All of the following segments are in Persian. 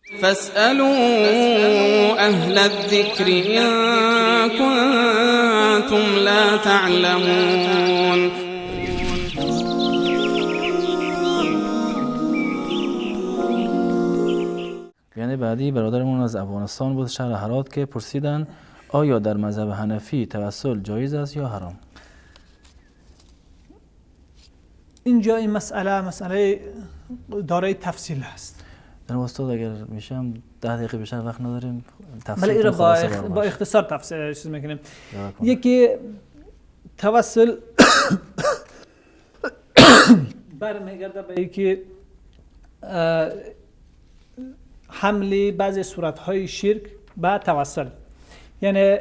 فاسألوا أهل الذكر إن كنتم لا تعلمون. یعنی بعدی برادرمون از افغانستان بود، شهر هرات، که پرسیدن آیا در مذهب حنفی توسل جایز است یا حرام؟ اینجا این مسئله دارای تفصیل است. در استاد اگر میشم 10 دقیقه بیشتر وقت نداریم، بله این با اختصار تفصیل چیز میکنیم. یکی توسل برمیگرده به اینکه حمل بعضی صورت‌های شرک به توسل، یعنی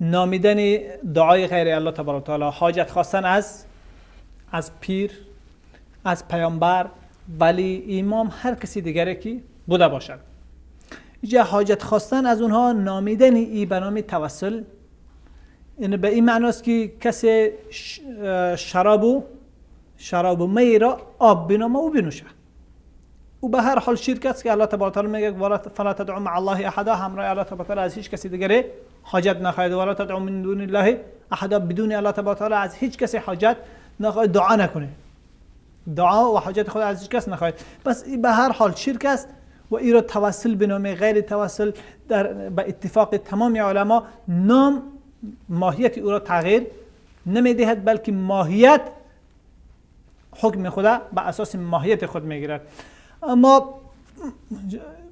نامیدن دعای غیر الله تبارک و تعالی، حاجت خواستن از پیر، از پیامبر، ولی امام، هر کسی دیگری که بوده باشد. اینجا حاجت خواستن از اونها، نامیدن ای به نام توسل، یعنی به این معناست که کسی شراب و می را آب بنامه و بنوشه، و به هر حال شرک است که الله تبارک و تعالی میگه فلا تدعوا مع الله احدا، همراه الله تبارک و تعالی از هیچ کسی دیگری حاجت نخواهید، ولا تدعوا من دون الله احدا، بدون الله تبارک و تعالی از هیچ کسی حاجت نخواهید، دعا نکنید، دعا و حاجت خود از هیچ کس نخواهید. پس به هر حال شرک است و این را توسل به نام غیر توسل به اتفاق تمام علما، نام ماهیت او را تغییر نمیدهد، بلکه ماهیت حکم خدا به اساس ماهیت خود میگیرد. اما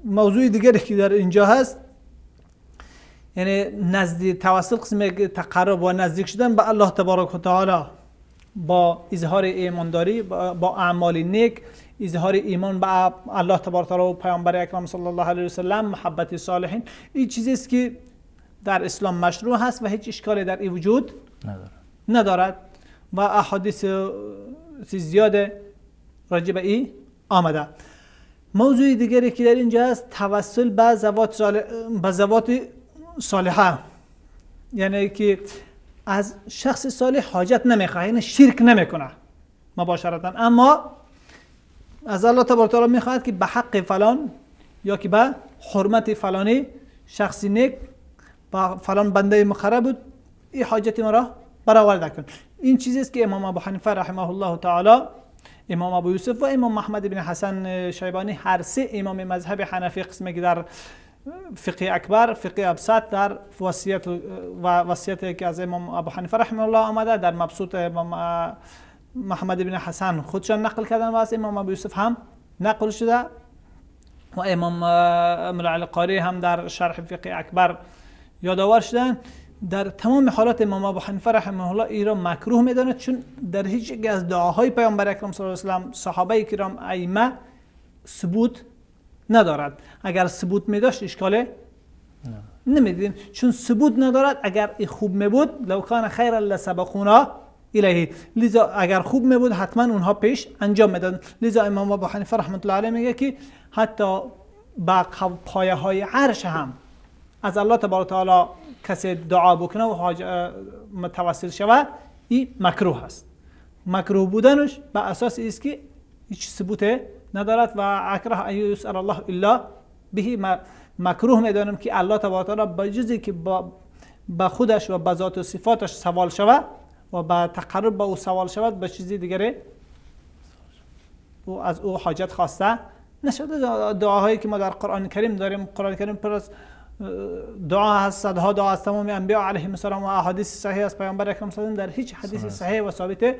موضوع دیگری که در اینجا هست، یعنی نزدیک توسل قسم تقرب و نزدیک شدن به الله تبارک و تعالی با اظهار ایمانداری، با اعمال نیک، اظهار ایمان به الله تبارک و تعالی و پیامبر اکرم صلی الله علیه و سلم، محبت صالحین. این چیزی است که در اسلام مشروع هست و هیچ اشکالی در این وجود ندارد و احادیث زیاد راجع به این آمده. موضوع دیگری که در اینجا هست، توسل به ذوات صالحه، یعنی که از شخص صالح حاجت نمیخواه، یعنی شرک نمیکنه مباشرتا، اما از الله تبارک و تعالی میخواهد که به حق فلان یا که به حرمت فلانی شخصی نیک با فلان بنده مقرب بود، این حاجت ما را برآورده کن. این چیزی است که امام ابو حنیفه رحمه الله تعالی، امام ابو یوسف و امام محمد بن حسن شیبانی، هر سه امام مذهب حنفی، قسمی که در فقه اکبر، فقه ابسط، در وصیت که از امام ابو حنیفه رحمه الله آمده، در مبسوط امام محمد بن حسن خودشان نقل کردن و از امام ابو یوسف هم نقل شده و امام ملا علی قاری هم در شرح فقه اکبر یادآور شدن. در تمام حالات امام ابو حنیفه رحمه الله ای را مکروه میداند، چون در هیچ یک از دعاهای پیامبر اکرم صلی الله علیه و آله صحابه کرام ائمه ثبوت ندارد. اگر ثبوت میداشت اشکاله نمیدیم، چون ثبوت ندارد. اگر خوب میبود لو کان خیرا لسبقونا الیه، لذا اگر خوب میبود حتما اونها پیش انجام میدادن. لذا امام ابو حنیفه رحمت الله علیه میگه که حتی با پایه های عرش هم از الله تبارک و تعالی کسی دعا بکنه و متوسل شود، این مکروه است. مکروه بودنش به اساس است که هیچ ثبوت ندارد و اکره ان یسأل الله الا به، مکروه میدانم که الله تبارک و تعالی به جزی که با خودش و به ذات و صفاتش سوال شود و با تقرب به او سوال شود، به چیزی دیگری و از او حاجت خواسته نشده. دعاهایی که ما در قرآن کریم داریم، قرآن کریم پر از دعا هست، صدها دعا از تمام انبیاء علیهم السلام و احادیث صحیح از پیامبر اکرم صلی الله علیه و آله، در هیچ حدیث صحیح و ثابت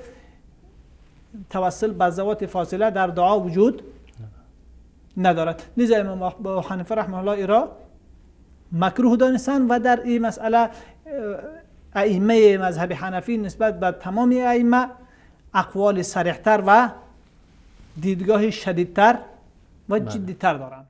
توسل به ذوات فاصله در دعا وجود ندارد. لذا امام ابو حنیفه رحمه الله ایرا مکروه دانستن و در این مسئله ائمه مذهب حنفی نسبت به تمام ائمه اقوال صریح‌تر و دیدگاه شدیدتر و جدی‌تر دارند.